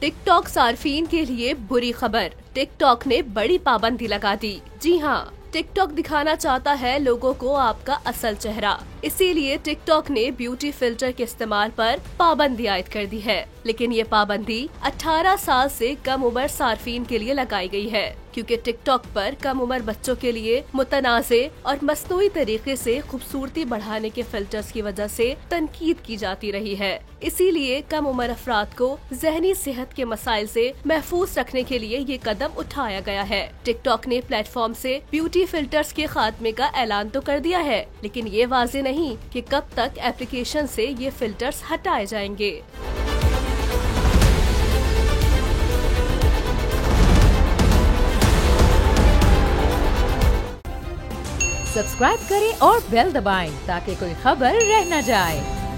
TikTok सार्फिन के लिए बुरी खबर। टिकटॉक ने बड़ी पाबंदी लगा दी। जी हाँ, टिकटॉक दिखाना चाहता है लोगों को आपका असल चेहरा। इसीलिए टिकटॉक ने ब्यूटी फिल्टर के इस्तेमाल पर पाबंदी आयद कर दी है। लेकिन ये पाबंदी 18 साल से कम उम्र सार्फिन के लिए लगाई गई है, क्योंकि टिकटॉक पर कम उम्र बच्चों के लिए मुतनाज़े और मसनूई तरीके से खूबसूरती बढ़ाने के फिल्टर्स की वजह से तनकीद की जाती रही है। इसीलिए कम उम्र अफराद को ज़हनी सेहत के मसाइल से महफूज रखने के लिए ये कदम उठाया गया है। टिकटॉक ने प्लेटफॉर्म से ब्यूटी फिल्टर्स के खात्मे का ऐलान तो कर दिया है, लेकिन ये वाज़ेह नहीं कि कब तक एप्लीकेशन से ये फिल्टर्स हटाए जाएंगे। सब्सक्राइब करें और बेल दबाएं ताकि कोई खबर रह न जाए।